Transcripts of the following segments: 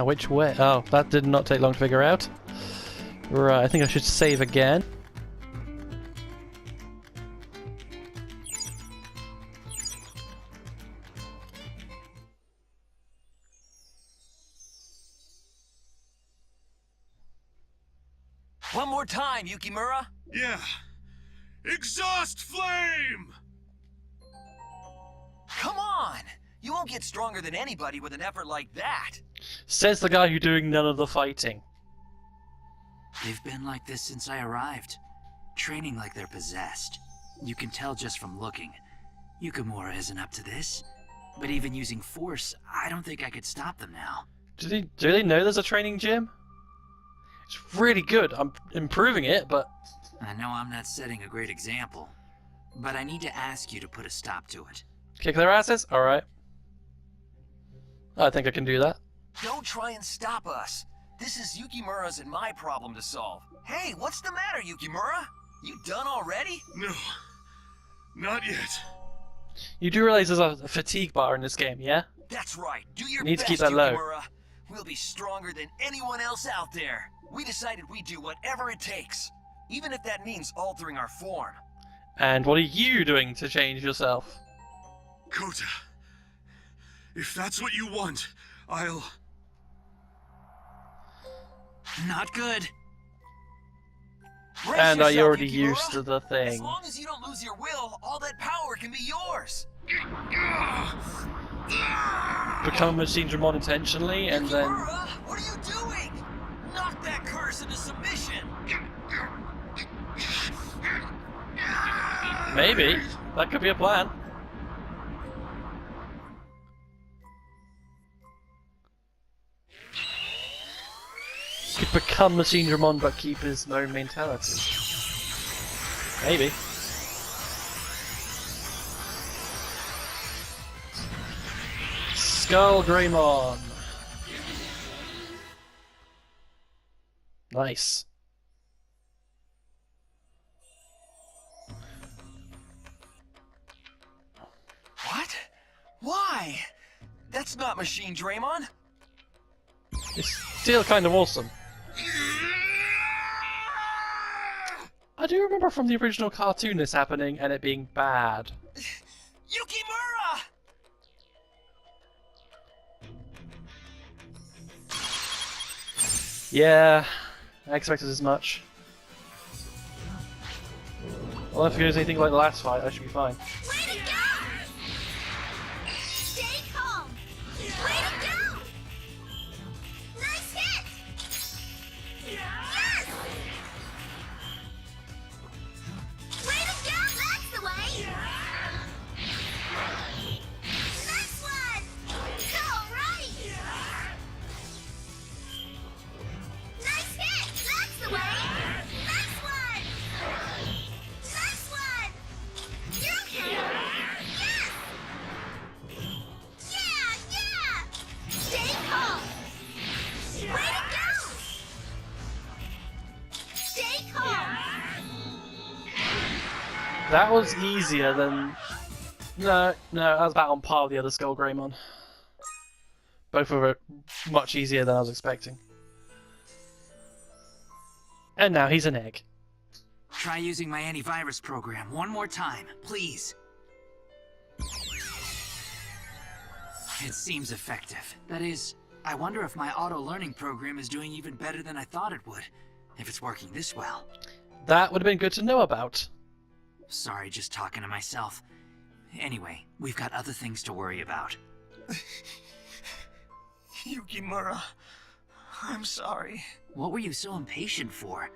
Now, which way? Oh, that did not take long to figure out. Right, I think I should save again. One more time, Yukimura! Yeah. Exhaust flame! Come on! You won't get stronger than anybody with an effort like that! Says the guy who's doing none of the fighting. They've been like this since I arrived. Training like they're possessed. You can tell just from looking. Yukimura isn't up to this. But even using force, I don't think I could stop them now. Do they know there's a training gym? It's really good. I'm improving it, but... I know I'm not setting a great example. But I need to ask you to put a stop to it. Kick their asses? Alright. I think I can do that. Don't try and stop us. This is Yukimura's and my problem to solve. Hey, what's the matter, Yukimura? You done already? No. Not yet. You do realize there's a fatigue bar in this game, yeah? That's right. Do your Need to best, keep that low. Yukimura. We'll be stronger than anyone else out there. We decided we'd do whatever it takes. Even if that means altering our form. And what are you doing to change yourself? Kota. If that's what you want, I'll... Not good. Brace And are you yourself, already Yukimura. used to the As thing? long as you don't lose your will, all that power can be yours. Become a machine Digimon intentionally, and then... Yukimura, what are you doing? Knock that curse into submission. Maybe. That could be a plan. Could become Machine Digimon but keep his own mentality. Maybe. Skull Greymon. Nice. What? Why? That's not Machine Draymon. It's still kind of awesome. I do remember from the original cartoon this happening and it being bad. Yukimura! Yeah, I expected as much. Well, if it goes anything like the last fight, I should be fine. Way to go! Stay calm! Way to go! Nice hit! Yes! Way to go! That's the way! Nice one! All right! Nice hit! That's the way! Nice one! Nice one! You okay? Yes! Yeah, yeah! Stay calm! Way to go! Stay calm! That was easier than... No, that was about on par with the other Skull Greymon. Both were much easier than I was expecting. And now he's an egg. Try using my antivirus program one more time, please. It seems effective. That is, I wonder if my auto-learning program is doing even better than I thought it would, if it's working this well. That would have been good to know about. Sorry, just talking to myself. Anyway, we've got other things to worry about. Yukimura, I'm sorry. What were you so impatient for?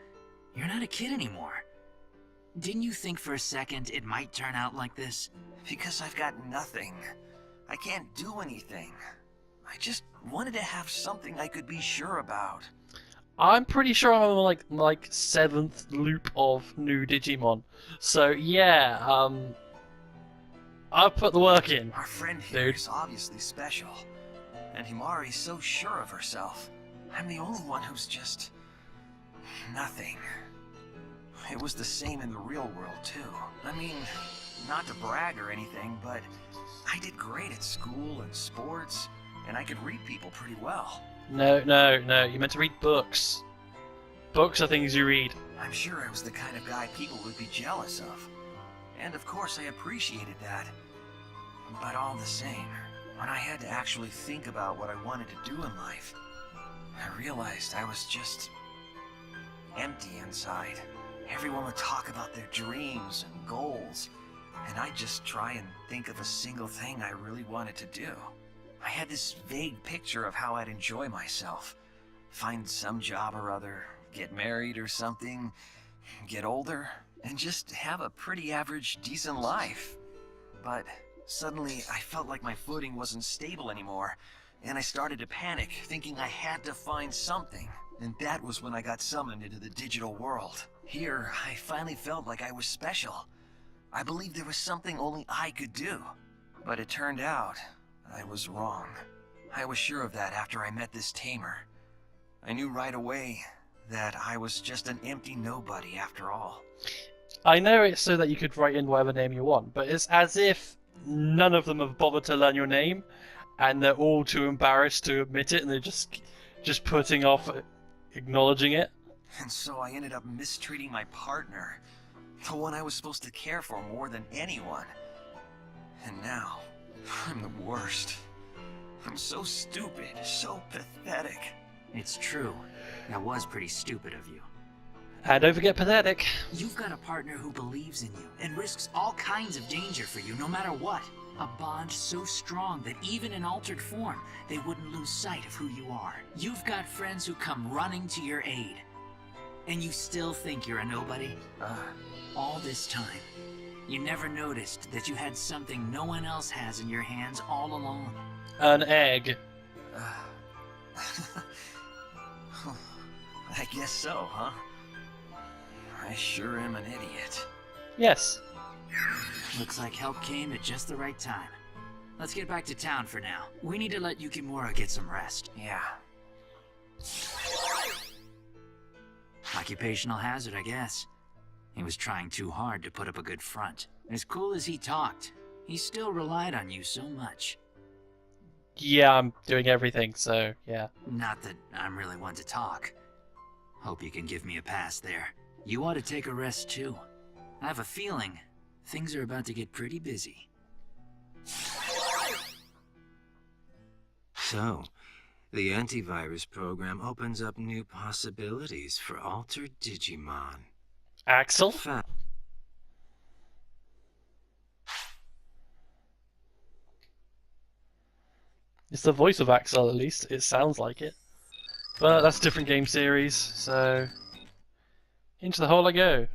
You're not a kid anymore. Didn't you think for a second it might turn out like this? Because I've got nothing. I can't do anything. I just wanted to have something I could be sure about. I'm pretty sure I'm on like 7th loop of new Digimon. So yeah, I've put the work in. Our friend here Dude. is obviously special. And Himari's so sure of herself. I'm the only one who's just... nothing. It was the same in the real world, too. I mean, not to brag or anything, but I did great at school and sports, and I could read people pretty well. No, no, no. You're meant to read books. Books are things you read. I'm sure I was the kind of guy people would be jealous of. And of course I appreciated that. But all the same, when I had to actually think about what I wanted to do in life, I realized I was just empty inside. Everyone would talk about their dreams and goals, and I'd just try and think of a single thing I really wanted to do. I had this vague picture of how I'd enjoy myself. Find some job or other, get married or something, get older, and just have a pretty average, decent life. But suddenly, I felt like my footing wasn't stable anymore, and I started to panic, thinking I had to find something. And that was when I got summoned into the digital world. Here, I finally felt like I was special. I believed there was something only I could do. But it turned out, I was wrong. I was sure of that after I met this tamer. I knew right away that I was just an empty nobody after all. I know it's so that you could write in whatever name you want, but it's as if none of them have bothered to learn your name, and they're all too embarrassed to admit it, and they're just putting off acknowledging it. And so I ended up mistreating my partner, the one I was supposed to care for more than anyone. And now, I'm the worst. I'm so stupid, so pathetic. It's true. That was pretty stupid of you. And don't forget pathetic. You've got a partner who believes in you and risks all kinds of danger for you no matter what. A bond so strong that even in altered form, they wouldn't lose sight of who you are. You've got friends who come running to your aid. And you still think you're a nobody? All this time, you never noticed that you had something no one else has in your hands all along. An egg. I guess so, huh? I sure am an idiot. Yes. Looks like help came at just the right time. Let's get back to town for now. We need to let Yukimura get some rest. Yeah. Occupational hazard, I guess. He was trying too hard to put up a good front. As cool as he talked, he still relied on you so much. Yeah, I'm doing everything, so yeah. Not that I'm really one to talk. Hope you can give me a pass there. You ought to take a rest too. I have a feeling things are about to get pretty busy. So, the antivirus program opens up new possibilities for altered Digimon. Axel? It's the voice of Axel, at least. It sounds like it. But that's a different game series, so... Into the hole I go.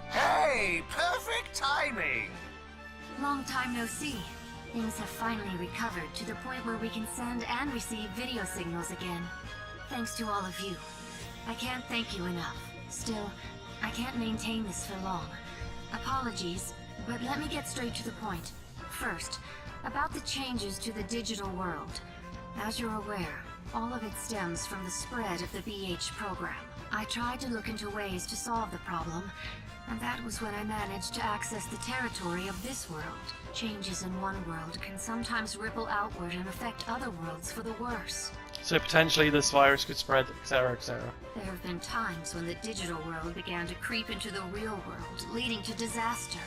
Hey, perfect timing! Long time no see. Things have finally recovered to the point where we can send and receive video signals again. Thanks to all of you. I can't thank you enough. Still, I can't maintain this for long. Apologies, but let me get straight to the point. First, about the changes to the digital world. As you're aware, all of it stems from the spread of the BH program. I tried to look into ways to solve the problem, and that was when I managed to access the territory of this world. Changes in one world can sometimes ripple outward and affect other worlds for the worse. So potentially this virus could spread, etc., etc. There have been times when the digital world began to creep into the real world, leading to disaster.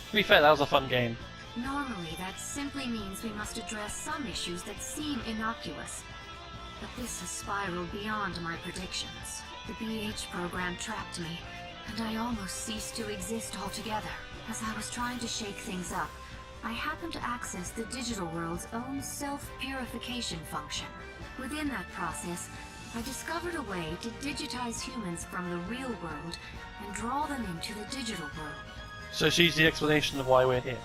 To be fair, that was a fun game. Normally, that simply means we must address some issues that seem innocuous. But this has spiraled beyond my predictions. The BH program trapped me, and I almost ceased to exist altogether. As I was trying to shake things up, I happened to access the digital world's own self-purification function. Within that process, I discovered a way to digitize humans from the real world and draw them into the digital world. So she's the explanation of why we're here.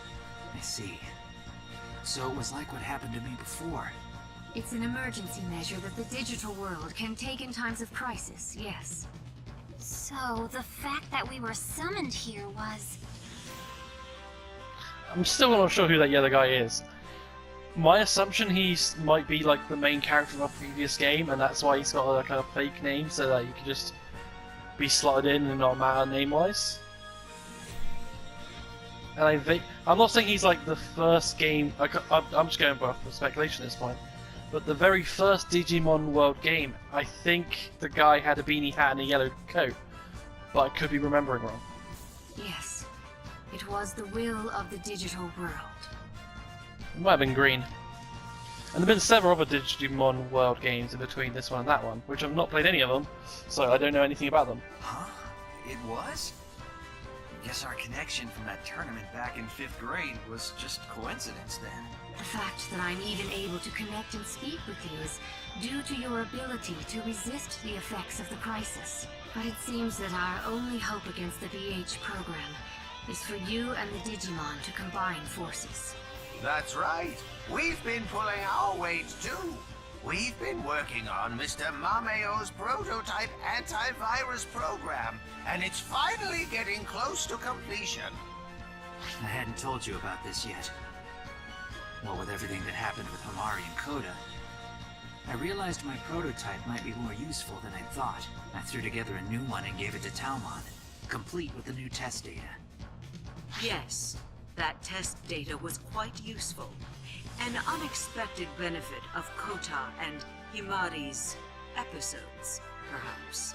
I see. So it was like what happened to me before. It's an emergency measure that the digital world can take in times of crisis, yes. So, the fact that we were summoned here was... I'm still not sure who that other guy is. My assumption might be like the main character of a previous game, and that's why he's got like a fake name so that you can just be slotted in and not matter name-wise. and I'm not saying he's like the first game. I'm just going off the speculation at this point. But the very first Digimon World game, I think the guy had a beanie hat and a yellow coat, but I could be remembering wrong. Yes, it was the will of the digital world. It might have been green. And there have been several other Digimon World games in between this one and that one, which I've not played any of them, so I don't know anything about them. Huh? It was? Guess our connection from that tournament back in 5th grade was just coincidence then. The fact that I'm even able to connect and speak with you is due to your ability to resist the effects of the crisis. But it seems that our only hope against the BH program is for you and the Digimon to combine forces. That's right. We've been pulling our weight too. We've been working on Mr. Mameo's prototype antivirus program, and it's finally getting close to completion. I hadn't told you about this yet. Well, with everything that happened with Himari and Koda, I realized my prototype might be more useful than I'd thought. I threw together a new one and gave it to Talmon, complete with the new test data. Yes, that test data was quite useful. An unexpected benefit of Kota and Himari's episodes, perhaps.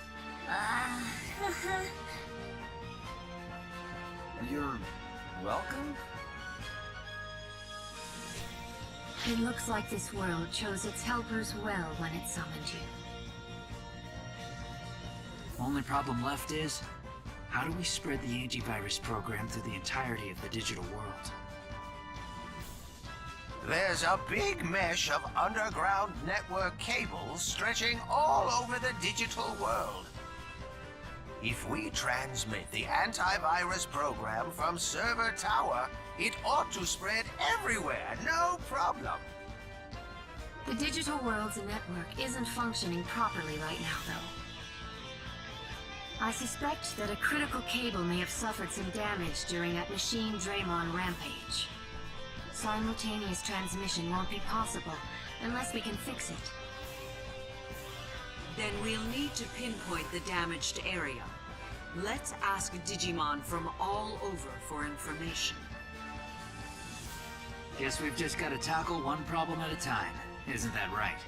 You're welcome? It looks like this world chose its helpers well when it summoned you. Only problem left is, how do we spread the antivirus program through the entirety of the digital world? There's a big mesh of underground network cables stretching all over the digital world. If we transmit the antivirus program from server tower, it ought to spread everywhere, no problem. The digital world's network isn't functioning properly right now, though. I suspect that a critical cable may have suffered some damage during that Machine Draymon rampage. Simultaneous transmission won't be possible unless we can fix it. Then we'll need to pinpoint the damaged area. Let's ask Digimon from all over for information. Guess we've just got to tackle one problem at a time. Isn't that right?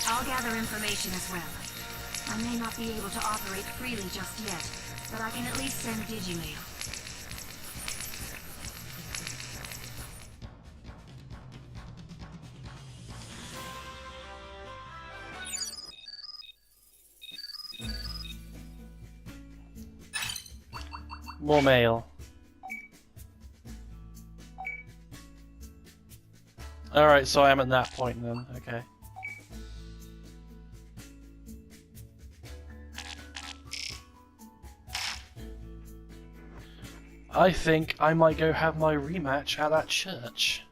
I'll gather information as well. I may not be able to operate freely just yet, but I can at least send Digimail. More mail. Alright, so I am at that point then, okay. I think I might go have my rematch at that church.